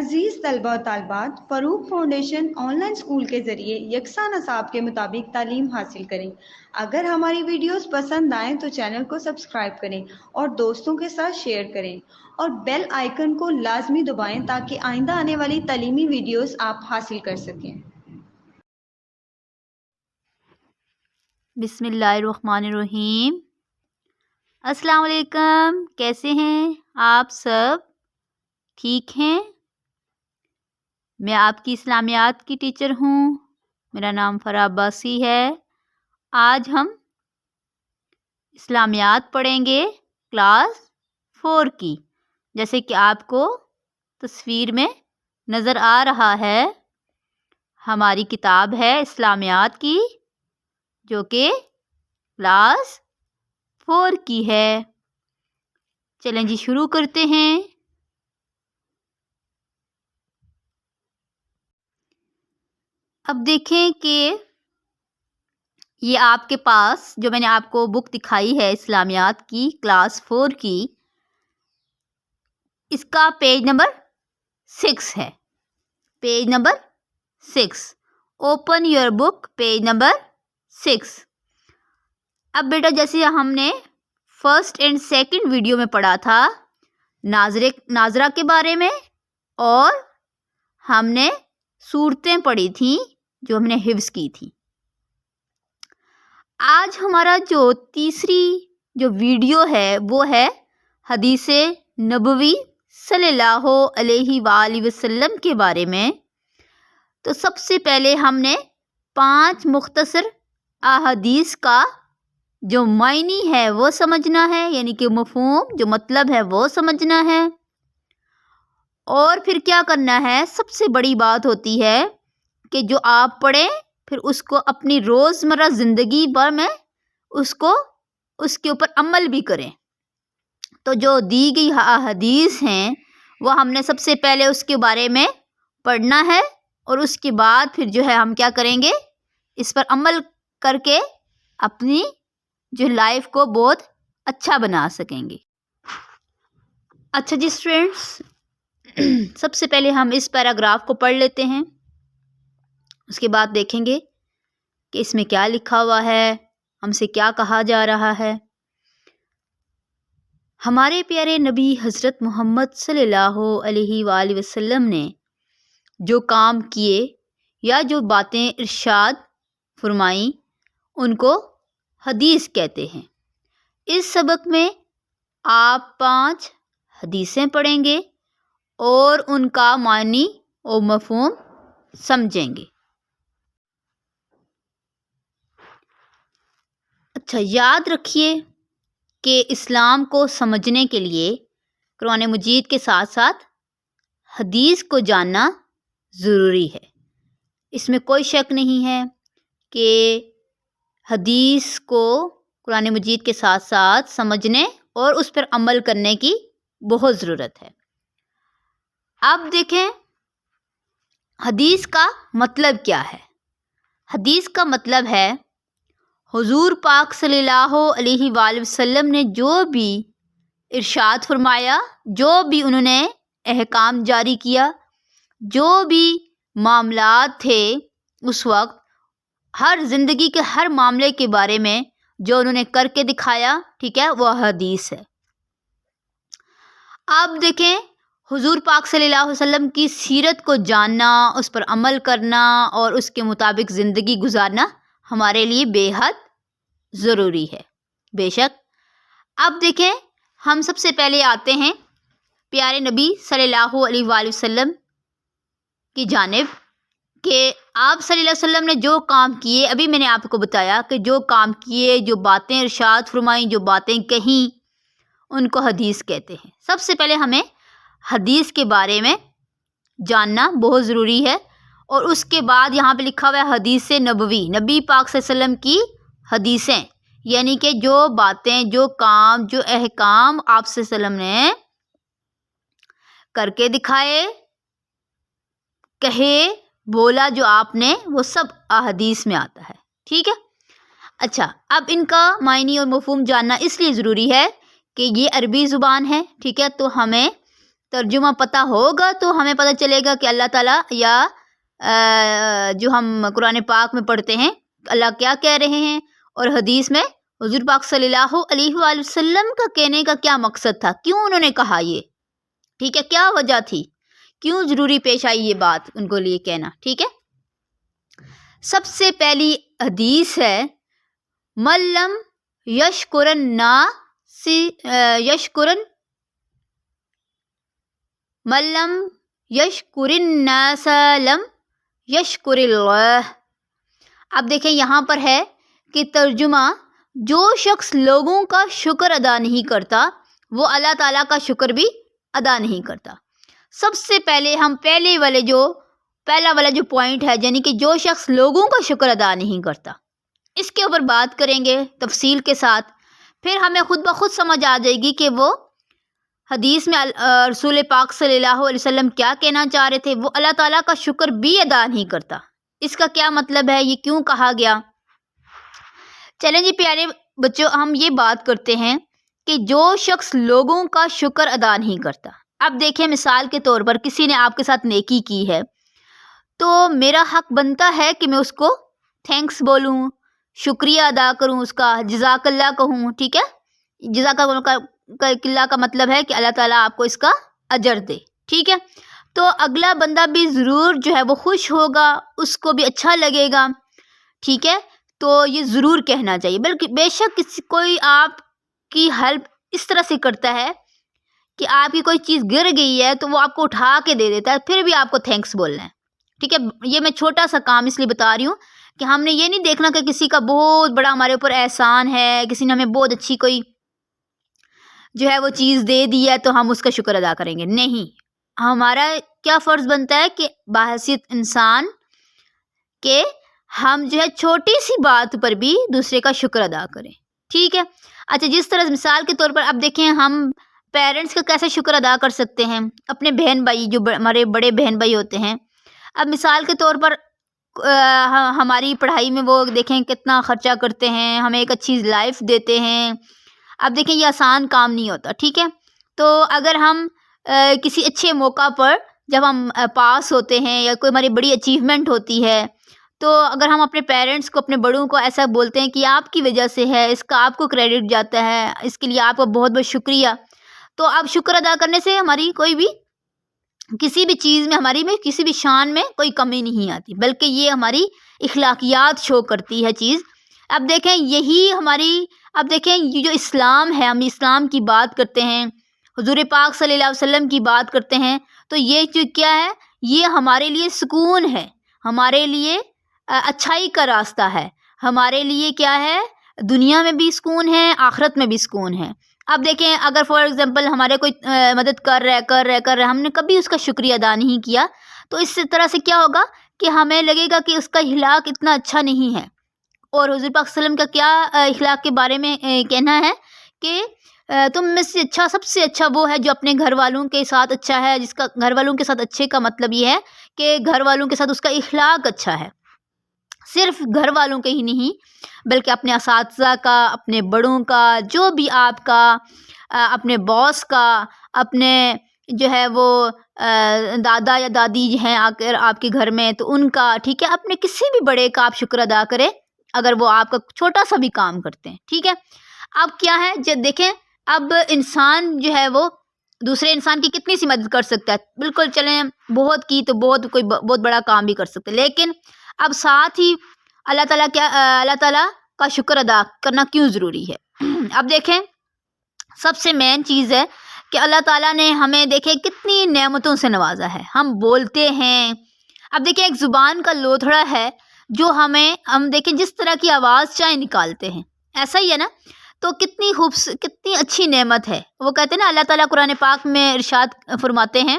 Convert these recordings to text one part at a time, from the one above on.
عزیز طلبہ و طالبات، فروغ فاؤنڈیشن آن لائن اسکول کے ذریعے یکساں نصاب کے مطابق تعلیم حاصل کریں۔ اگر ہماری ویڈیوز پسند آئیں تو چینل کو سبسکرائب کریں اور دوستوں کے ساتھ شیئر کریں اور بیل آئیکن کو لازمی دبائیں تاکہ آئندہ آنے والی تعلیمی ویڈیوز آپ حاصل کر سکیں۔ بسم اللہ الرحمن الرحیم۔ السلام علیکم، کیسے ہیں آپ سب؟ ٹھیک ہیں؟ میں آپ کی اسلامیات کی ٹیچر ہوں، میرا نام فرح عباسی ہے۔ آج ہم اسلامیات پڑھیں گے کلاس 4 کی، جیسے کہ آپ کو تصویر میں نظر آ رہا ہے۔ ہماری کتاب ہے اسلامیات کی، جو کہ کلاس 4 کی ہے۔ چلیں جی شروع کرتے ہیں۔ اب دیکھیں کہ یہ آپ کے پاس جو میں نے آپ کو بک دکھائی ہے اسلامیات کی کلاس 4 کی، اس کا پیج نمبر 6 ہے۔ Page number 6۔ Open your book, page number 6۔ اب بیٹا جیسے ہم نے فرسٹ اینڈ سیکنڈ ویڈیو میں پڑھا تھا ناظرہ کے بارے میں، اور ہم نے صورتیں پڑھی تھیں جو ہم نے حفظ کی تھی۔ آج ہمارا جو تیسری جو ویڈیو ہے وہ ہے حدیث نبوی صلی اللہ علیہ وآلہ وسلم کے بارے میں۔ تو سب سے پہلے ہم نے 5 مختصر احادیث کا جو معنی ہے وہ سمجھنا ہے، یعنی کہ مفہوم جو مطلب ہے وہ سمجھنا ہے۔ اور پھر کیا کرنا ہے، سب سے بڑی بات ہوتی ہے کہ جو آپ پڑھیں پھر اس کو اپنی روزمرہ زندگی پر میں اس کے اوپر عمل بھی کریں۔ تو جو دی گئی احادیث ہیں وہ ہم نے سب سے پہلے اس کے بارے میں پڑھنا ہے، اور اس کے بعد پھر جو ہے ہم کیا کریں گے، اس پر عمل کر کے اپنی جو لائف کو بہت اچھا بنا سکیں گے۔ اچھا جی اسٹوڈینٹس، سب سے پہلے ہم اس پیراگراف کو پڑھ لیتے ہیں، اس کے بعد دیکھیں گے کہ اس میں کیا لکھا ہوا ہے، ہم سے کیا کہا جا رہا ہے۔ ہمارے پیارے نبی حضرت محمد صلی اللہ علیہ وآلہ وسلم نے جو کام کیے یا جو باتیں ارشاد فرمائیں ان کو حدیث کہتے ہیں۔ اس سبق میں آپ 5 حدیثیں پڑھیں گے اور ان کا معنی اور مفہوم سمجھیں گے۔ اچھا، یاد رکھیے کہ اسلام کو سمجھنے کے لیے قرآن مجید کے ساتھ ساتھ حدیث کو جاننا ضروری ہے۔ اس میں کوئی شک نہیں ہے کہ حدیث کو قرآن مجید کے ساتھ ساتھ سمجھنے اور اس پر عمل کرنے کی بہت ضرورت ہے۔ اب دیکھیں حدیث کا مطلب کیا ہے۔ حدیث کا مطلب ہے حضور پاک صلی اللہ علیہ وآلہ وسلم نے جو بھی ارشاد فرمایا، جو بھی انہوں نے احکام جاری کیا، جو بھی معاملات تھے اس وقت، ہر زندگی کے ہر معاملے کے بارے میں جو انہوں نے کر کے دکھایا، ٹھیک ہے، وہ حدیث ہے۔ اب دیکھیں حضور پاک صلی اللہ علیہ وسلم کی سیرت کو جاننا، اس پر عمل کرنا اور اس کے مطابق زندگی گزارنا ہمارے لیے بے حد ضروری ہے، بے شک۔ اب دیکھیں ہم سب سے پہلے آتے ہیں پیارے نبی صلی اللہ علیہ وآلہ وسلم کی جانب، کہ آپ صلی اللہ علیہ وسلم نے جو کام کیے، ابھی میں نے آپ کو بتایا کہ جو کام کیے، جو باتیں ارشاد فرمائیں، جو باتیں کہیں، ان کو حدیث کہتے ہیں۔ سب سے پہلے ہمیں حدیث کے بارے میں جاننا بہت ضروری ہے، اور اس کے بعد یہاں پہ لکھا ہوا ہے حدیث نبوی، نبی پاک صلی اللہ علیہ وسلم کی حدیثیں، یعنی کہ جو باتیں، جو کام، جو احکام آپ صلی اللہ علیہ وسلم نے کر کے دکھائے، کہے، بولا جو آپ نے، وہ سب احادیث میں آتا ہے، ٹھیک ہے۔ اچھا، اب ان کا معنی اور مفہوم جاننا اس لیے ضروری ہے کہ یہ عربی زبان ہے، ٹھیک ہے، تو ہمیں ترجمہ پتہ ہوگا تو ہمیں پتہ چلے گا کہ اللہ تعالیٰ یا جو ہم قرآن پاک میں پڑھتے ہیں اللہ کیا کہہ رہے ہیں، اور حدیث میں حضور پاک صلی اللہ علیہ وآلہ وسلم کا کہنے کا کیا مقصد تھا، کیوں انہوں نے کہا یہ، ٹھیک ہے، کیا وجہ تھی، کیوں ضروری پیش آئی یہ بات ان کو لیے کہنا، ٹھیک ہے۔ سب سے پہلی حدیث ہے ملم یشکرن الناس یشکرن ملم یشکر الناس لم یشکر اللہ۔ اب دیکھیں یہاں پر ہے کہ ترجمہ، جو شخص لوگوں کا شکر ادا نہیں کرتا وہ اللہ تعالیٰ کا شکر بھی ادا نہیں کرتا۔ سب سے پہلے ہم پہلا والا جو پوائنٹ ہے، یعنی کہ جو شخص لوگوں کا شکر ادا نہیں کرتا، اس کے اوپر بات کریں گے تفصیل کے ساتھ، پھر ہمیں خود بخود سمجھ آ جائے گی کہ وہ حدیث میں رسول پاک صلی اللہ علیہ وسلم کیا کہنا چاہ رہے تھے، وہ اللہ تعالیٰ کا شکر بھی ادا نہیں کرتا، اس کا کیا مطلب ہے، یہ کیوں کہا گیا۔ چلیں جی پیارے بچوں، ہم یہ بات کرتے ہیں کہ جو شخص لوگوں کا شکر ادا نہیں کرتا، اب دیکھیں مثال کے طور پر کسی نے آپ کے ساتھ نیکی کی ہے تو میرا حق بنتا ہے کہ میں اس کو تھینکس بولوں، شکریہ ادا کروں، اس کا جزاک اللہ کہوں، ٹھیک ہے۔ جزاک اللہ کا مطلب ہے کہ اللہ تعالیٰ آپ کو اس کا اجر دے، ٹھیک ہے۔ تو اگلا بندہ بھی ضرور جو ہے وہ خوش ہوگا، اس کو بھی اچھا لگے گا، ٹھیک ہے۔ تو یہ ضرور کہنا چاہیے، بلکہ بے شک کوئی آپ کی ہیلپ اس طرح سے کرتا ہے کہ آپ کی کوئی چیز گر گئی ہے تو وہ آپ کو اٹھا کے دے دیتا ہے، پھر بھی آپ کو تھینکس بولنا ہے، ٹھیک ہے۔ یہ میں چھوٹا سا کام اس لیے بتا رہی ہوں کہ ہم نے یہ نہیں دیکھنا کہ کسی کا بہت بڑا ہمارے اوپر احسان ہے، کسی نے ہمیں بہت اچھی کوئی جو ہے وہ چیز دے دی ہے تو ہم اس کا شکر ادا کریں گے، نہیں۔ ہمارا کیا فرض بنتا ہے کہ بحیثیت انسان کہ ہم جو ہے چھوٹی سی بات پر بھی دوسرے کا شکر ادا کریں، ٹھیک ہے۔ اچھا، جس طرح مثال کے طور پر اب دیکھیں ہم پیرنٹس کا کیسے شکر ادا کر سکتے ہیں، اپنے بہن بھائی جو ہمارے بڑے بہن بھائی ہوتے ہیں، اب مثال کے طور پر ہماری پڑھائی میں وہ دیکھیں کتنا خرچہ کرتے ہیں، ہمیں ایک اچھی لائف دیتے ہیں۔ اب دیکھیں یہ آسان کام نہیں ہوتا، ٹھیک ہے۔ تو اگر ہم کسی اچھے موقع پر جب ہم پاس ہوتے ہیں یا کوئی ہماری بڑی اچیومنٹ ہوتی ہے تو اگر ہم اپنے پیرنٹس کو، اپنے بڑوں کو ایسا بولتے ہیں کہ آپ کی وجہ سے ہے، اس کا آپ کو کریڈٹ جاتا ہے، اس کے لیے آپ کا بہت بہت شکریہ، تو اب شکر ادا کرنے سے ہماری کوئی بھی کسی بھی چیز میں، ہماری میں کسی بھی شان میں کوئی کمی نہیں آتی، بلکہ یہ ہماری اخلاقیات شو کرتی ہے چیز۔ اب دیکھیں یہی ہماری، اب دیکھیں یہ جو اسلام ہے، ہم اسلام کی بات کرتے ہیں، حضور پاک صلی اللہ علیہ وسلم کی بات کرتے ہیں، تو یہ جو کیا ہے، یہ ہمارے لیے سکون ہے، ہمارے لیے اچھائی کا راستہ ہے، ہمارے لیے کیا ہے، دنیا میں بھی سکون ہے، آخرت میں بھی سکون ہے۔ اب دیکھیں اگر فار ایگزامپل ہمارے کوئی مدد کر رہا ہے ہم نے کبھی اس کا شکریہ ادا نہیں کیا، تو اس طرح سے کیا ہوگا کہ ہمیں لگے گا کہ اس کا اخلاق اتنا اچھا نہیں ہے۔ اور حضور پاک صلی اللہ علیہ وسلم کا کیا اخلاق کے بارے میں کہنا ہے کہ تم میں سے اچھا، سب سے اچھا وہ ہے جو اپنے گھر والوں کے ساتھ اچھا ہے، جس کا گھر والوں کے ساتھ اچھے کا مطلب یہ ہے کہ گھر والوں کے ساتھ اس کا اخلاق اچھا ہے، صرف گھر والوں کے ہی نہیں بلکہ اپنے اساتذہ کا، اپنے بڑوں کا، جو بھی آپ کا، اپنے باس کا، اپنے جو ہے وہ دادا یا دادی ہیں اگر آپ کے گھر میں تو ان کا، ٹھیک ہے، اپنے کسی بھی بڑے کا آپ شکر ادا کریں اگر وہ آپ کا چھوٹا سا بھی کام کرتے ہیں، ٹھیک ہے۔ اب کیا ہے، جب دیکھیں اب انسان جو ہے وہ دوسرے انسان کی کتنی سی مدد کر سکتا ہے، بالکل چلیں بہت کی تو کوئی بہت بڑا کام بھی کر سکتے، لیکن اب ساتھ ہی اللہ تعالیٰ کا شکر ادا کرنا کیوں ضروری ہے۔ اب دیکھیں سب سے مین چیز ہے کہ اللہ تعالیٰ نے ہمیں دیکھیں کتنی نعمتوں سے نوازا ہے، ہم بولتے ہیں، اب دیکھیں ایک زبان کا لوتھڑا ہے جو ہم دیکھیں جس طرح کی آواز چاہے نکالتے ہیں، ایسا ہی ہے نا، تو کتنی اچھی نعمت ہے۔ وہ کہتے ہیں نا اللہ تعالیٰ قرآن پاک میں ارشاد فرماتے ہیں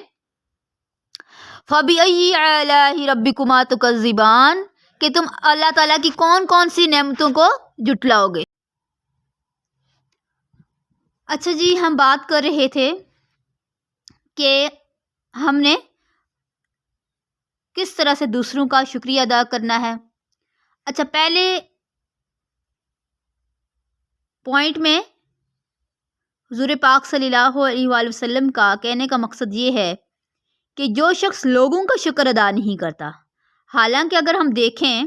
فَبِأَيِّ آلَاءِ رَبِّكُمَا تُكَذِّبَانِ، کہ تم اللہ تعالیٰ کی کون کون سی نعمتوں کو جھٹلاؤ گے۔ اچھا جی، ہم بات کر رہے تھے کہ ہم نے کس طرح سے دوسروں کا شکریہ ادا کرنا ہے۔ اچھا، پہلے پوائنٹ میں حضور پاک صلی اللہ علیہ وآلہ وسلم کا کہنے کا مقصد یہ ہے کہ جو شخص لوگوں کا شکر ادا نہیں کرتا، حالانکہ اگر ہم دیکھیں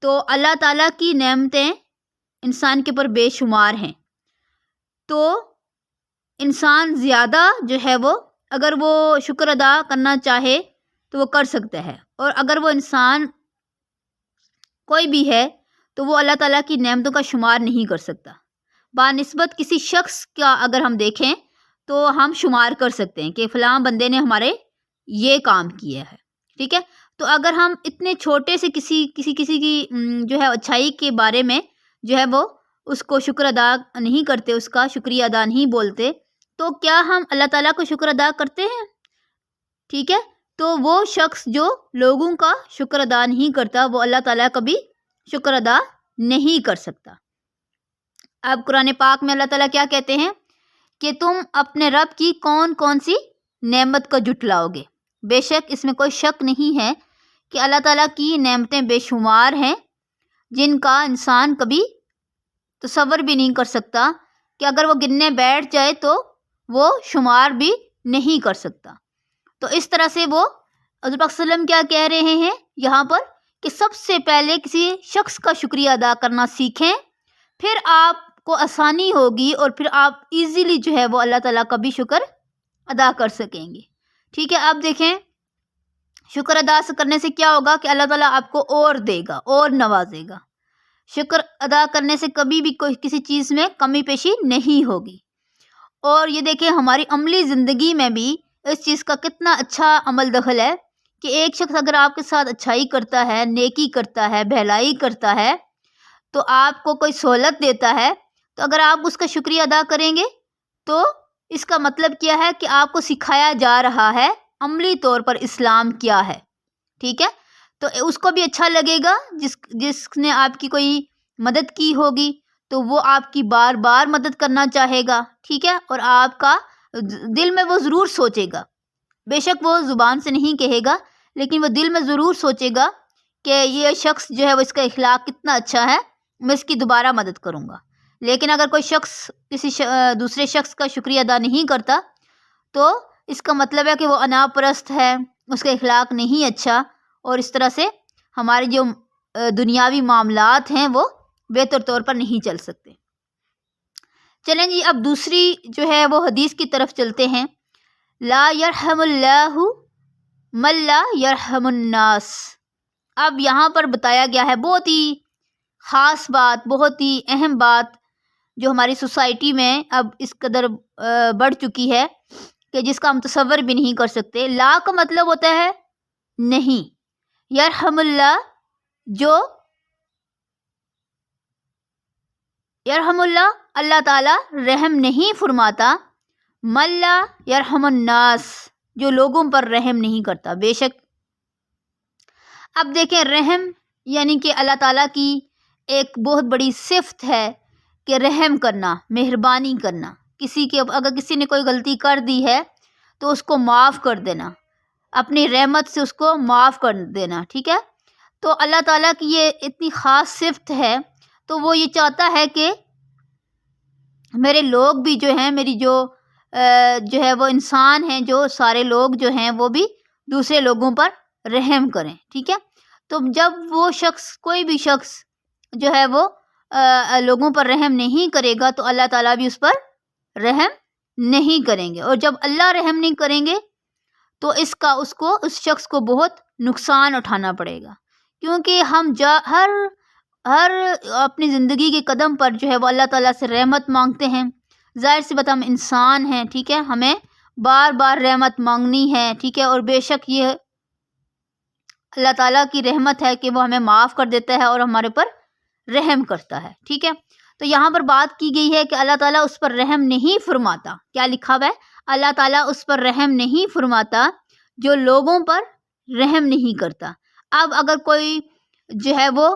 تو اللہ تعالیٰ کی نعمتیں انسان کے اوپر بے شمار ہیں، تو انسان زیادہ جو ہے وہ اگر وہ شکر ادا کرنا چاہے تو وہ کر سکتا ہے، اور اگر وہ انسان کوئی بھی ہے تو وہ اللہ تعالیٰ کی نعمتوں کا شمار نہیں کر سکتا۔ بنسبت کسی شخص کا اگر ہم دیکھیں تو ہم شمار کر سکتے ہیں کہ فلاں بندے نے ہمارے یہ کام کیا ہے، ٹھیک ہے۔ تو اگر ہم اتنے چھوٹے سے کسی کی جو ہے اچھائی کے بارے میں جو ہے وہ اس کو شکر ادا نہیں کرتے، اس کا شکریہ ادا نہیں بولتے، تو کیا ہم اللہ تعالیٰ کو شکر ادا کرتے ہیں؟ ٹھیک ہے، تو وہ شخص جو لوگوں کا شکر ادا نہیں کرتا وہ اللہ تعالیٰ کا بھی شکر ادا نہیں کر سکتا۔ اب قرآن پاک میں اللہ تعالیٰ کیا کہتے ہیں کہ تم اپنے رب کی کون کون سی نعمت کو جھٹلاؤ گے؟ بے شک اس میں کوئی شک نہیں ہے کہ اللہ تعالیٰ کی نعمتیں بے شمار ہیں، جن کا انسان کبھی تصور بھی نہیں کر سکتا، کہ اگر وہ گننے بیٹھ جائے تو وہ شمار بھی نہیں کر سکتا۔ تو اس طرح سے وہ حضور پاک صلی اللہ علیہ وسلم کیا کہہ رہے ہیں یہاں پر کہ سب سے پہلے کسی شخص کا شکریہ ادا کرنا سیکھیں، پھر آپ کو آسانی ہوگی اور پھر آپ ایزیلی جو ہے وہ اللہ تعالیٰ کا بھی شکر ادا کر سکیں گے، ٹھیک ہے۔ اب دیکھیں شکر ادا کرنے سے کیا ہوگا کہ اللہ تعالیٰ آپ کو اور دے گا اور نوازے گا۔ شکر ادا کرنے سے کبھی بھی کوئی کسی چیز میں کمی پیشی نہیں ہوگی۔ اور یہ دیکھیں ہماری عملی زندگی میں بھی اس چیز کا کتنا اچھا عمل دخل ہے کہ ایک شخص اگر آپ کے ساتھ اچھائی کرتا ہے، نیکی کرتا ہے، بھلائی کرتا ہے، تو آپ کو کوئی سہولت دیتا ہے، تو اگر آپ اس کا شکریہ ادا کریں گے تو اس کا مطلب کیا ہے کہ آپ کو سکھایا جا رہا ہے عملی طور پر اسلام کیا ہے، ٹھیک ہے۔ تو اس کو بھی اچھا لگے گا، جس نے آپ کی کوئی مدد کی ہوگی تو وہ آپ کی بار بار مدد کرنا چاہے گا، ٹھیک ہے، اور آپ کا دل میں وہ ضرور سوچے گا، بے شک وہ زبان سے نہیں کہے گا لیکن وہ دل میں ضرور سوچے گا کہ یہ شخص جو ہے وہ اس کا اخلاق کتنا اچھا ہے، میں اس کی دوبارہ مدد کروں گا۔ لیکن اگر کوئی شخص کسی دوسرے شخص کا شکریہ ادا نہیں کرتا تو اس کا مطلب ہے کہ وہ انا پرست ہے، اس کا اخلاق نہیں اچھا، اور اس طرح سے ہمارے جو دنیاوی معاملات ہیں وہ بہتر طور پر نہیں چل سکتے۔ چلیں جی اب دوسری جو ہے وہ حدیث کی طرف چلتے ہیں۔ لا یرحم اللہ من لا یرحم الناس۔ اب یہاں پر بتایا گیا ہے بہت ہی خاص بات، بہت ہی اہم بات جو ہماری سوسائٹی میں اب اس قدر بڑھ چکی ہے کہ جس کا ہم تصور بھی نہیں کر سکتے۔ لا کا مطلب ہوتا ہے نہیں، یرحم اللہ جو یرحم اللہ اللہ تعالیٰ رحم نہیں فرماتا، من لا یرحم الناس جو لوگوں پر رحم نہیں کرتا۔ بے شک اب دیکھیں رحم یعنی کہ اللہ تعالیٰ کی ایک بہت بڑی صفت ہے کہ رحم کرنا، مہربانی کرنا، اگر کسی نے کوئی غلطی کر دی ہے تو اس کو معاف کر دینا، اپنی رحمت سے اس کو معاف کر دینا، ٹھیک ہے۔ تو اللہ تعالیٰ کی یہ اتنی خاص صفت ہے، تو وہ یہ چاہتا ہے کہ میرے لوگ بھی جو ہیں، میری جو ہے وہ انسان ہیں، جو سارے لوگ جو ہیں وہ بھی دوسرے لوگوں پر رحم کریں، ٹھیک ہے۔ تو جب وہ شخص کوئی بھی شخص جو ہے وہ لوگوں پر رحم نہیں کرے گا تو اللہ تعالیٰ بھی اس پر رحم نہیں کریں گے، اور جب اللہ رحم نہیں کریں گے تو اس شخص کو بہت نقصان اٹھانا پڑے گا، کیونکہ ہم ہر اپنی زندگی کے قدم پر جو ہے وہ اللہ تعالیٰ سے رحمت مانگتے ہیں۔ ظاہر سی بات ہم انسان ہیں، ٹھیک ہے، ہمیں بار بار رحمت مانگنی ہے، ٹھیک ہے، اور بے شک یہ اللہ تعالیٰ کی رحمت ہے کہ وہ ہمیں معاف کر دیتا ہے اور ہمارے پر رحم کرتا ہے، ٹھیک ہے۔ تو یہاں پر بات کی گئی ہے کہ اللہ تعالیٰ اس پر رحم نہیں فرماتا۔ کیا لکھا ہوا ہے؟ اللہ تعالیٰ اس پر رحم نہیں فرماتا جو لوگوں پر رحم نہیں کرتا۔ اب اگر کوئی جو ہے وہ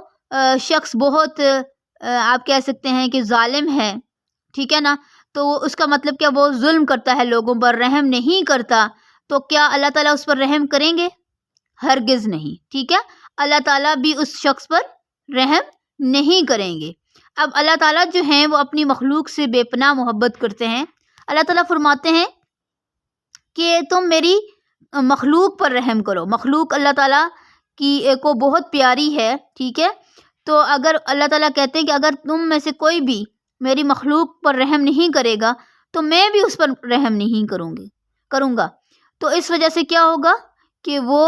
شخص بہت آپ کہہ سکتے ہیں کہ ظالم ہے، ٹھیک ہے نا، تو اس کا مطلب کیا وہ ظلم کرتا ہے، لوگوں پر رحم نہیں کرتا، تو کیا اللہ تعالیٰ اس پر رحم کریں گے؟ ہرگز نہیں، ٹھیک ہے۔ اللہ تعالیٰ بھی اس شخص پر رحم نہیں کریں گے۔ اب اللہ تعالیٰ جو ہیں وہ اپنی مخلوق سے بے پناہ محبت کرتے ہیں، اللہ تعالیٰ فرماتے ہیں کہ تم میری مخلوق پر رحم کرو. مخلوق اللہ تعالیٰ کی کو بہت پیاری ہے, ٹھیک ہے. تو اگر اللہ تعالیٰ کہتے ہیں کہ اگر تم میں سے کوئی بھی میری مخلوق پر رحم نہیں کرے گا تو میں بھی اس پر رحم نہیں کروں گا. تو اس وجہ سے کیا ہوگا کہ وہ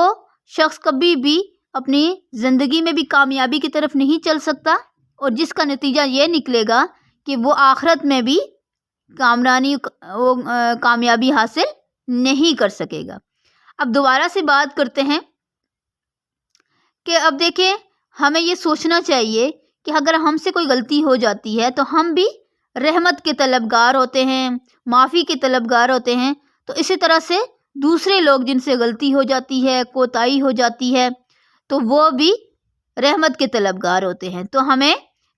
شخص کبھی بھی اپنی زندگی میں بھی کامیابی کی طرف نہیں چل سکتا, اور جس کا نتیجہ یہ نکلے گا کہ وہ آخرت میں بھی کامیابی حاصل نہیں کر سکے گا. اب دوبارہ سے بات کرتے ہیں کہ اب دیکھیں ہمیں یہ سوچنا چاہیے کہ اگر ہم سے کوئی غلطی ہو جاتی ہے تو ہم بھی رحمت کے طلبگار ہوتے ہیں, معافی کے طلبگار ہوتے ہیں. تو اسی طرح سے دوسرے لوگ جن سے غلطی ہو جاتی ہے, کوتاہی ہو جاتی ہے, تو وہ بھی رحمت کے طلبگار ہوتے ہیں. تو ہمیں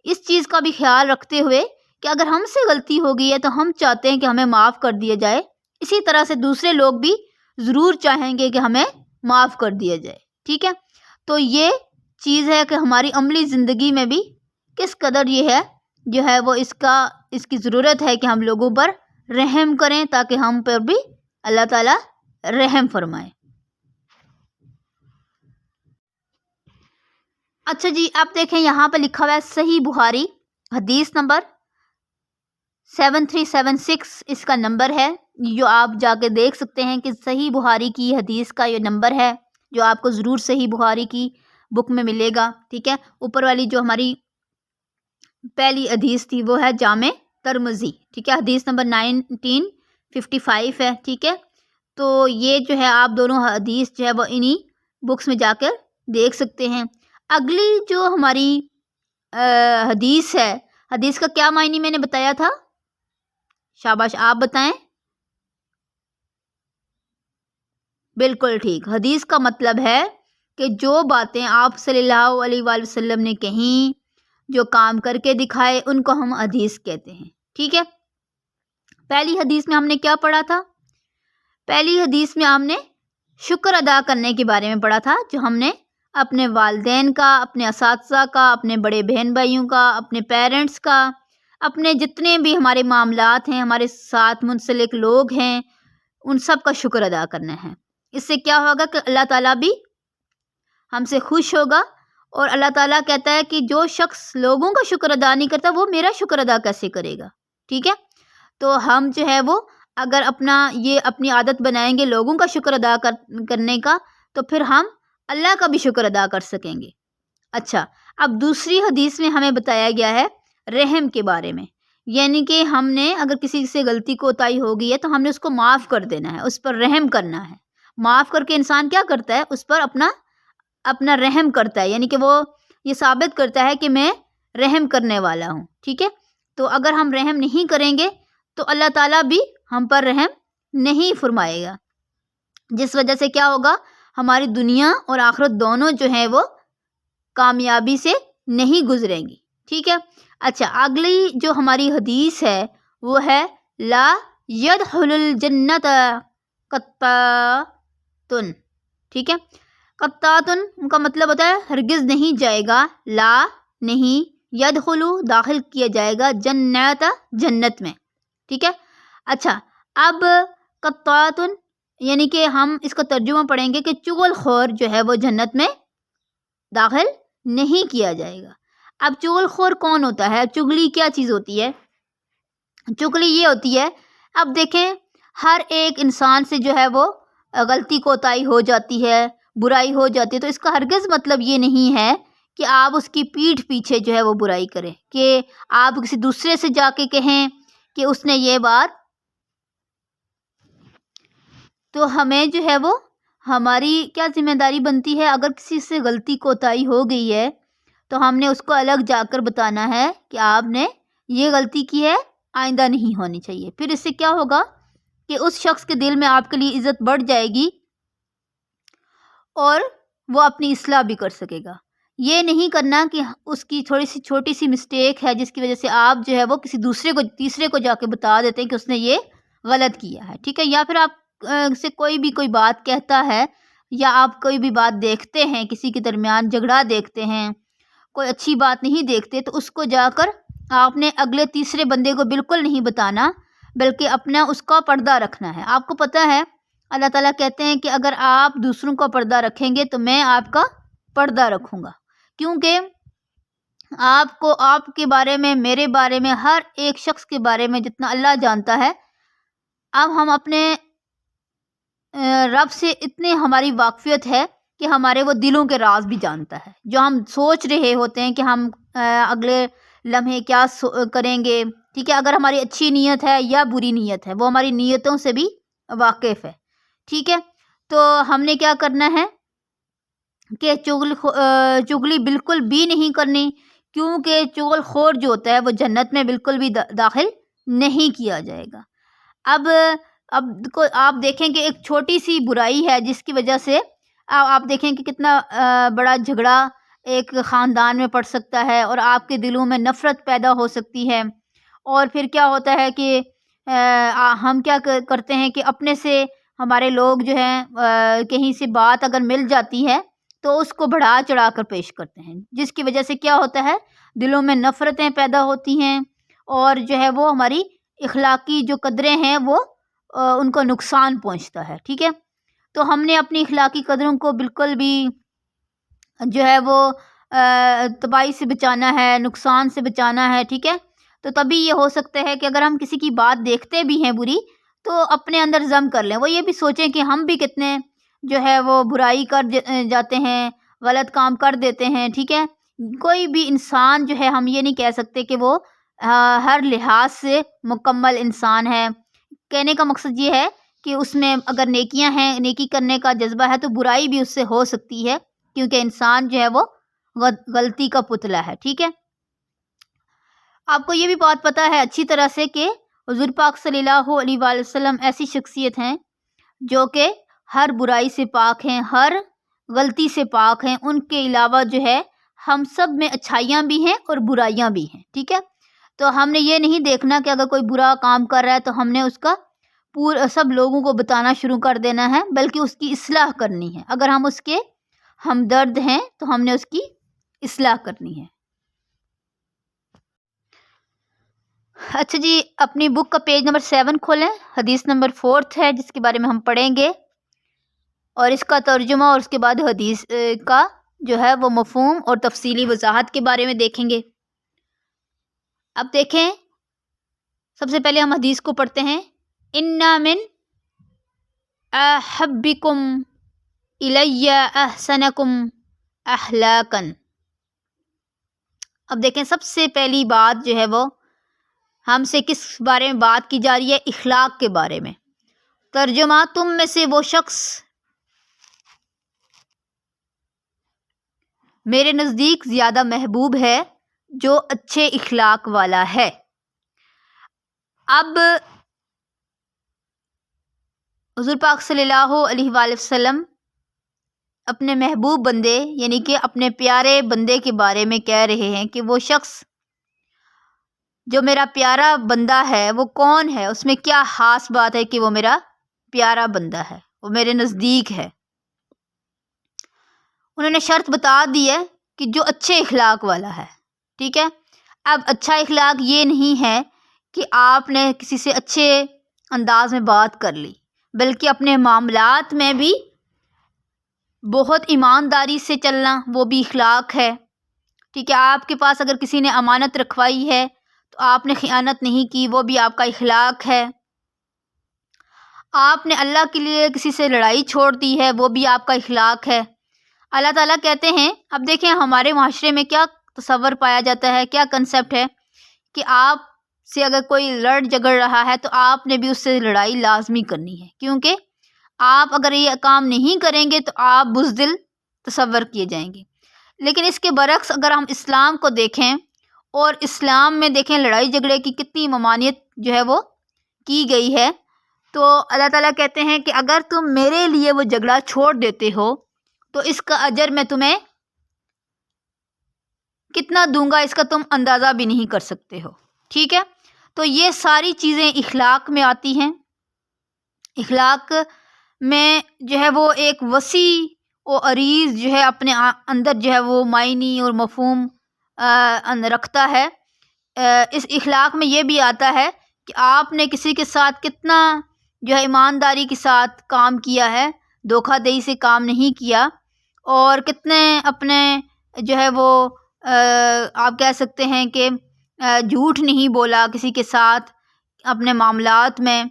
اس چیز کا بھی خیال رکھتے ہوئے کہ اگر ہم سے غلطی ہو گئی ہے تو ہم چاہتے ہیں کہ ہمیں معاف کر دیا جائے, اسی طرح سے دوسرے لوگ بھی ضرور چاہیں گے کہ ہمیں معاف کر دیا جائے, ٹھیک ہے. تو یہ چیز ہے کہ ہماری عملی زندگی میں بھی کس قدر یہ ہے جو ہے وہ اس کی ضرورت ہے کہ ہم لوگوں پر رحم کریں تاکہ ہم پر بھی اللہ تعالیٰ رحم فرمائے. اچھا جی, آپ دیکھیں یہاں پہ لکھا ہوا ہے صحیح بخاری حدیث نمبر 7376 اس کا نمبر ہے, جو آپ جا کے دیکھ سکتے ہیں کہ صحیح بخاری کی حدیث کا یہ نمبر ہے جو آپ کو ضرور صحیح بخاری کی بک میں ملے گا, ٹھیک ہے. اوپر والی جو ہماری پہلی حدیث تھی وہ ہے جامع ترمذی, ٹھیک ہے, حدیث نمبر 1955 ہے, ٹھیک ہے. تو یہ جو ہے آپ دونوں حدیث جو ہے وہ انہی بکس میں جا کر دیکھ سکتے ہیں. اگلی جو ہماری حدیث ہے, حدیث کا کیا معنی میں نے بتایا تھا؟ شاباش, آپ بتائیں. بالکل ٹھیک. حدیث کا مطلب ہے کہ جو باتیں آپ صلی اللہ علیہ وآلہ وسلم نے کہیں, جو کام کر کے دکھائے, ان کو ہم حدیث کہتے ہیں, ٹھیک ہے. پہلی حدیث میں ہم نے کیا پڑھا تھا؟ پہلی حدیث میں ہم نے شکر ادا کرنے کے بارے میں پڑھا تھا, جو ہم نے اپنے والدین کا, اپنے اساتذہ کا, اپنے بڑے بہن بھائیوں کا, اپنے پیرنٹس کا, اپنے جتنے بھی ہمارے معاملات ہیں, ہمارے ساتھ منسلک لوگ ہیں, ان سب کا شکر ادا کرنا ہے. اس سے کیا ہوگا کہ اللہ تعالیٰ بھی ہم سے خوش ہوگا, اور اللہ تعالیٰ کہتا ہے کہ جو شخص لوگوں کا شکر ادا نہیں کرتا وہ میرا شکر ادا کیسے کرے گا, ٹھیک ہے. تو ہم جو ہے وہ اگر اپنی عادت بنائیں گے لوگوں کا شکر ادا کرنے کا, تو پھر ہم اللہ کا بھی شکر ادا کر سکیں گے. اچھا, اب دوسری حدیث میں ہمیں بتایا گیا ہے رحم کے بارے میں, یعنی کہ ہم نے اگر کسی سے غلطی کوتاہی ہو گئی ہے تو ہم نے اس کو معاف کر دینا ہے, اس پر رحم کرنا ہے. معاف کر کے انسان کیا کرتا ہے؟ اس پر اپنا رحم کرتا ہے, یعنی کہ وہ یہ ثابت کرتا ہے کہ میں رحم کرنے والا ہوں, ٹھیک ہے. تو اگر ہم رحم نہیں کریں گے تو اللہ تعالیٰ بھی ہم پر رحم نہیں فرمائے گا, جس وجہ سے کیا ہوگا, ہماری دنیا اور آخرت دونوں جو ہیں وہ کامیابی سے نہیں گزریں گی, ٹھیک ہے. اچھا, اگلی جو ہماری حدیث ہے وہ ہے لا يدخل الجنت قطاتن, ٹھیک ہے. قطاتن کا مطلب ہوتا ہے ہرگز نہیں جائے گا, لا نہیں, يدخل داخل کیا جائے گا, جنت میں, ٹھیک ہے. اچھا, اب قطاتن یعنی کہ ہم اس کا ترجمہ پڑھیں گے کہ چغل خور جو ہے وہ جنت میں داخل نہیں کیا جائے گا. اب چغل خور کون ہوتا ہے؟ چغلی کیا چیز ہوتی ہے؟ چغلی یہ ہوتی ہے, اب دیکھیں ہر ایک انسان سے جو ہے وہ غلطی کوتاہی ہو جاتی ہے, برائی ہو جاتی ہے, تو اس کا ہرگز مطلب یہ نہیں ہے کہ آپ اس کی پیٹھ پیچھے جو ہے وہ برائی کریں, کہ آپ کسی دوسرے سے جا کے کہیں کہ اس نے یہ بات. تو ہمیں جو ہے وہ ہماری کیا ذمہ داری بنتی ہے, اگر کسی سے غلطی کوتاہی ہو گئی ہے تو ہم نے اس کو الگ جا کر بتانا ہے کہ آپ نے یہ غلطی کی ہے, آئندہ نہیں ہونی چاہیے. پھر اس سے کیا ہوگا کہ اس شخص کے دل میں آپ کے لیے عزت بڑھ جائے گی اور وہ اپنی اصلاح بھی کر سکے گا. یہ نہیں کرنا کہ اس کی تھوڑی سی چھوٹی سی مسٹیک ہے جس کی وجہ سے آپ جو ہے وہ کسی تیسرے کو جا کے بتا دیتے ہیں کہ اس نے یہ غلط کیا ہے, ٹھیک ہے. یا پھر آپ سے کوئی بات کہتا ہے, یا آپ کوئی بھی بات دیکھتے ہیں, کسی کے درمیان جھگڑا دیکھتے ہیں, کوئی اچھی بات نہیں دیکھتے, تو اس کو جا کر آپ نے اگلے تیسرے بندے کو بالکل نہیں بتانا, بلکہ اپنا اس کا پردہ رکھنا ہے۔ آپ کو پتہ ہے اللہ تعالیٰ کہتے ہیں کہ اگر آپ دوسروں کا پردہ رکھیں گے تو میں آپ کا پردہ رکھوں گا، کیونکہ آپ کو آپ کے بارے میں، میرے بارے میں، ہر ایک شخص کے بارے میں جتنا اللہ جانتا ہے، اب ہم اپنے رب سے اتنے ہماری واقفیت ہے کہ ہمارے وہ دلوں کے راز بھی جانتا ہے، جو ہم سوچ رہے ہوتے ہیں کہ ہم اگلے لمحے کیا کریں گے، ٹھیک ہے، اگر ہماری اچھی نیت ہے یا بری نیت ہے، وہ ہماری نیتوں سے بھی واقف ہے، ٹھیک ہے۔ تو ہم نے کیا کرنا ہے کہ چغلی بالکل بھی نہیں کرنی، کیونکہ چغل خور جو ہوتا ہے وہ جنت میں بالکل بھی داخل نہیں کیا جائے گا۔ اب آپ دیکھیں کہ ایک چھوٹی سی برائی ہے جس کی وجہ سے آپ دیکھیں کہ کتنا بڑا جھگڑا ایک خاندان میں پڑ سکتا ہے، اور آپ کے دلوں میں نفرت پیدا ہو سکتی ہے۔ اور پھر کیا ہوتا ہے کہ ہم کیا کرتے ہیں کہ اپنے سے ہمارے لوگ جو ہیں کہیں سے بات اگر مل جاتی ہے تو اس کو بڑھا چڑھا کر پیش کرتے ہیں، جس کی وجہ سے کیا ہوتا ہے دلوں میں نفرتیں پیدا ہوتی ہیں، اور جو ہے وہ ہماری اخلاقی جو قدریں ہیں وہ ان کو نقصان پہنچتا ہے، ٹھیک ہے۔ تو ہم نے اپنی اخلاقی قدروں کو بالکل بھی جو ہے وہ تباہی سے بچانا ہے، نقصان سے بچانا ہے، ٹھیک ہے۔ تو تبھی یہ ہو سکتا ہے کہ اگر ہم کسی کی بات دیکھتے بھی ہیں بری تو اپنے اندر ضم کر لیں، وہ یہ بھی سوچیں کہ ہم بھی کتنے جو ہے وہ برائی کر جاتے ہیں، غلط کام کر دیتے ہیں، ٹھیک ہے۔ کوئی بھی انسان جو ہے ہم یہ نہیں کہہ سکتے کہ وہ ہر لحاظ سے مکمل انسان ہے۔ کہنے کا مقصد یہ ہے کہ اس میں اگر نیکیاں ہیں، نیکی کرنے کا جذبہ ہے تو برائی بھی اس سے ہو سکتی ہے، کیونکہ انسان جو ہے وہ غلطی کا پتلا ہے، ٹھیک ہے۔ آپ کو یہ بھی بات پتہ ہے اچھی طرح سے کہ حضور پاک صلی اللہ علیہ وآلہ وسلم ایسی شخصیت ہیں جو کہ ہر برائی سے پاک ہیں، ہر غلطی سے پاک ہیں۔ ان کے علاوہ جو ہے ہم سب میں اچھائیاں بھی ہیں اور برائیاں بھی ہیں، ٹھیک ہے۔ تو ہم نے یہ نہیں دیکھنا کہ اگر کوئی برا کام کر رہا ہے تو ہم نے اس کا سب لوگوں کو بتانا شروع کر دینا ہے، بلکہ اس کی اصلاح کرنی ہے۔ اگر ہم اس کے ہمدرد ہیں تو ہم نے اس کی اصلاح کرنی ہے۔ اچھا جی، اپنی بک کا پیج نمبر 7 کھولیں، حدیث نمبر 4 ہے جس کے بارے میں ہم پڑھیں گے، اور اس کا ترجمہ اور اس کے بعد حدیث کا جو ہے وہ مفہوم اور تفصیلی وضاحت کے بارے میں دیکھیں گے۔ اب دیکھیں، سب سے پہلے ہم حدیث کو پڑھتے ہیں۔ اِنَّا مِنْ أَحَبِّكُمْ إِلَيَّ أَحْسَنَكُمْ أَخْلَاقًا۔ اب دیکھیں، سب سے پہلی بات جو ہے وہ ہم سے کس بارے میں بات کی جا رہی ہے؟ اخلاق کے بارے میں۔ ترجمہ، تم میں سے وہ شخص میرے نزدیک زیادہ محبوب ہے جو اچھے اخلاق والا ہے۔ اب حضور پاک صلی اللہ علیہ وآلہ وسلم اپنے محبوب بندے یعنی کہ اپنے پیارے بندے کے بارے میں کہہ رہے ہیں کہ وہ شخص جو میرا پیارا بندہ ہے وہ کون ہے، اس میں کیا خاص بات ہے کہ وہ میرا پیارا بندہ ہے، وہ میرے نزدیک ہے۔ انہوں نے شرط بتا دی ہے کہ جو اچھے اخلاق والا ہے، ٹھیک ہے۔ اب اچھا اخلاق یہ نہیں ہے کہ آپ نے کسی سے اچھے انداز میں بات کر لی، بلکہ اپنے معاملات میں بھی بہت ایمانداری سے چلنا وہ بھی اخلاق ہے، ٹھیک ہے۔ آپ کے پاس اگر کسی نے امانت رکھوائی ہے تو آپ نے خیانت نہیں کی، وہ بھی آپ کا اخلاق ہے۔ آپ نے اللہ کے لیے کسی سے لڑائی چھوڑ دی ہے، وہ بھی آپ کا اخلاق ہے۔ اللہ تعالیٰ کہتے ہیں، اب دیکھیں ہمارے معاشرے میں کیا تصور پایا جاتا ہے، کیا کنسیپٹ ہے کہ آپ سے اگر کوئی لڑ جھگڑ رہا ہے تو آپ نے بھی اس سے لڑائی لازمی کرنی ہے، کیونکہ آپ اگر یہ کام نہیں کریں گے تو آپ بزدل تصور کیے جائیں گے۔ لیکن اس کے برعکس اگر ہم اسلام کو دیکھیں اور اسلام میں دیکھیں لڑائی جھگڑے کی کتنی ممانعت جو ہے وہ کی گئی ہے، تو اللہ تعالیٰ کہتے ہیں کہ اگر تم میرے لیے وہ جھگڑا چھوڑ دیتے ہو تو اس کا اجر میں تمہیں کتنا دوں گا اس کا تم اندازہ بھی نہیں کر سکتے ہو، ٹھیک ہے۔ تو یہ ساری چیزیں اخلاق میں آتی ہیں۔ اخلاق میں جو ہے وہ ایک وسیع و عریض جو ہے اپنے اندر جو ہے وہ معنی اور مفہوم رکھتا ہے۔ اس اخلاق میں یہ بھی آتا ہے کہ آپ نے کسی کے ساتھ کتنا جو ہے ایمانداری کے ساتھ کام کیا ہے، دھوکہ دہی سے کام نہیں کیا، اور کتنے اپنے جو ہے وہ آپ کہہ سکتے ہیں کہ جھوٹ نہیں بولا کسی کے ساتھ اپنے معاملات میں،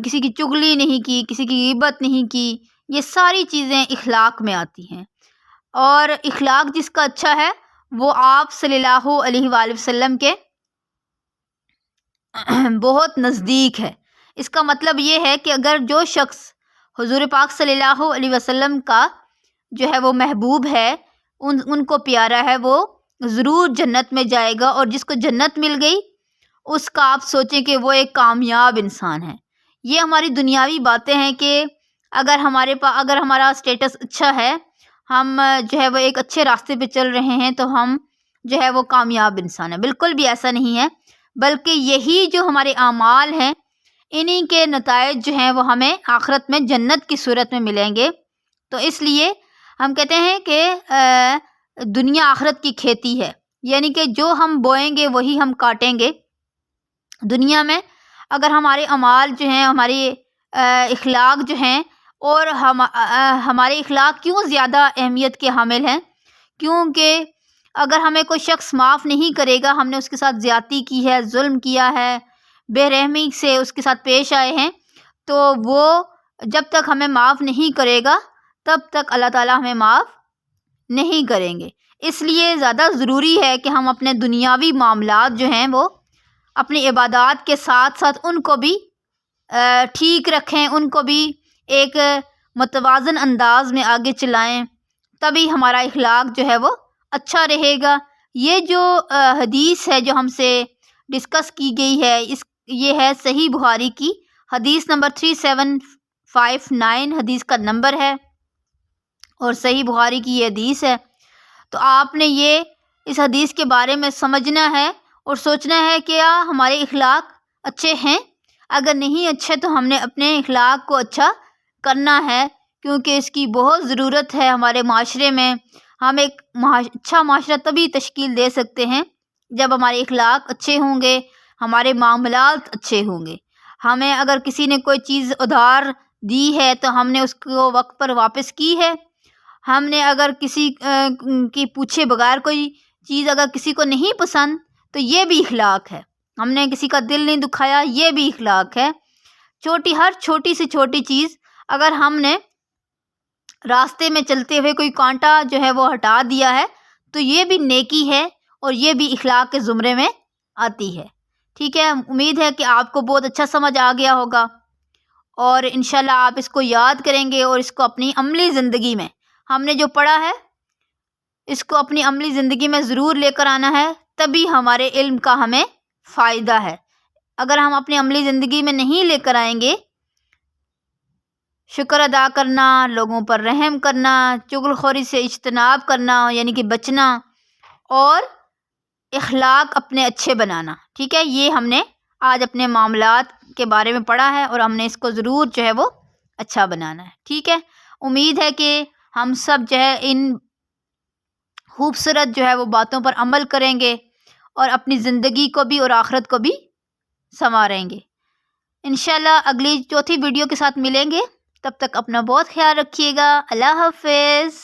کسی کی چغلی نہیں کی، کسی کی غیبت نہیں کی. یہ ساری چیزیں اخلاق میں آتی ہیں، اور اخلاق جس کا اچھا ہے وہ آپ صلی اللہ علیہ وآلہ وسلم کے بہت نزدیک ہے. اس کا مطلب یہ ہے کہ اگر جو شخص حضور پاک صلی اللہ علیہ وسلم کا جو ہے وہ محبوب ہے، ان کو پیارا ہے، وہ ضرور جنت میں جائے گا. اور جس کو جنت مل گئی اس کا آپ سوچیں کہ وہ ایک کامیاب انسان ہے. یہ ہماری دنیاوی باتیں ہیں کہ اگر ہمارا اسٹیٹس اچھا ہے، ہم جو ہے وہ ایک اچھے راستے پہ چل رہے ہیں، تو ہم جو ہے وہ کامیاب انسان ہیں. بالکل بھی ایسا نہیں ہے، بلکہ یہی جو ہمارے اعمال ہیں انہی کے نتائج جو ہیں وہ ہمیں آخرت میں جنت کی صورت میں ملیں گے. تو اس لیے ہم کہتے ہیں کہ دنیا آخرت کی کھیتی ہے، یعنی کہ جو ہم بوئیں گے وہی ہم کاٹیں گے. دنیا میں اگر ہمارے اعمال جو ہیں، ہماری اخلاق جو ہیں، اور ہمارے اخلاق کیوں زیادہ اہمیت کے حامل ہیں، کیونکہ اگر ہمیں کوئی شخص معاف نہیں کرے گا، ہم نے اس کے ساتھ زیادتی کی ہے، ظلم کیا ہے، بے رحمی سے اس کے ساتھ پیش آئے ہیں، تو وہ جب تک ہمیں معاف نہیں کرے گا تب تک اللہ تعالیٰ ہمیں معاف نہیں کریں گے. اس لیے زیادہ ضروری ہے کہ ہم اپنے دنیاوی معاملات جو ہیں وہ اپنی عبادات کے ساتھ ساتھ ان کو بھی ٹھیک رکھیں، ان کو بھی ایک متوازن انداز میں آگے چلائیں، تبھی ہمارا اخلاق جو ہے وہ اچھا رہے گا. یہ جو حدیث ہے جو ہم سے ڈسکس کی گئی ہے، یہ ہے صحیح بخاری کی حدیث نمبر 3759 حدیث کا نمبر ہے، اور صحیح بخاری کی یہ حدیث ہے. تو آپ نے اس حدیث کے بارے میں سمجھنا ہے اور سوچنا ہے کہ کیا ہمارے اخلاق اچھے ہیں. اگر نہیں اچھے تو ہم نے اپنے اخلاق کو اچھا کرنا ہے، کیونکہ اس کی بہت ضرورت ہے ہمارے معاشرے میں. ہم ایک اچھا معاشرہ تبھی تشکیل دے سکتے ہیں جب ہمارے اخلاق اچھے ہوں گے، ہمارے معاملات اچھے ہوں گے. ہمیں اگر کسی نے کوئی چیز ادھار دی ہے تو ہم نے اس کو وقت پر واپس کی ہے. ہم نے اگر کسی کی پوچھے بغیر کوئی چیز اگر کسی کو نہیں پسند تو یہ بھی اخلاق ہے. ہم نے کسی کا دل نہیں دکھایا، یہ بھی اخلاق ہے. ہر چھوٹی سے چھوٹی چیز، اگر ہم نے راستے میں چلتے ہوئے کوئی کانٹا جو ہے وہ ہٹا دیا ہے تو یہ بھی نیکی ہے اور یہ بھی اخلاق کے زمرے میں آتی ہے. ٹھیک ہے، امید ہے کہ آپ کو بہت اچھا سمجھ آ گیا ہوگا، اور انشاءاللہ آپ اس کو یاد کریں گے اور اس کو اپنی عملی زندگی میں، ہم نے جو پڑھا ہے اس کو اپنی عملی زندگی میں ضرور لے کر آنا ہے، تبھی ہمارے علم کا ہمیں فائدہ ہے. اگر ہم اپنی عملی زندگی میں نہیں لے کر آئیں گے، شکر ادا کرنا، لوگوں پر رحم کرنا، چغل خوری سے اجتناب کرنا یعنی کہ بچنا، اور اخلاق اپنے اچھے بنانا. ٹھیک ہے، یہ ہم نے آج اپنے معاملات کے بارے میں پڑھا ہے، اور ہم نے اس کو ضرور جو ہے وہ اچھا بنانا ہے. ٹھیک ہے، امید ہے کہ ہم سب جو ہے ان خوبصورت جو ہے وہ باتوں پر عمل کریں گے اور اپنی زندگی کو بھی اور آخرت کو بھی سنواریں گے. انشاءاللہ اگلی چوتھی ویڈیو کے ساتھ ملیں گے. تب تک اپنا بہت خیال رکھیے گا. اللہ حافظ.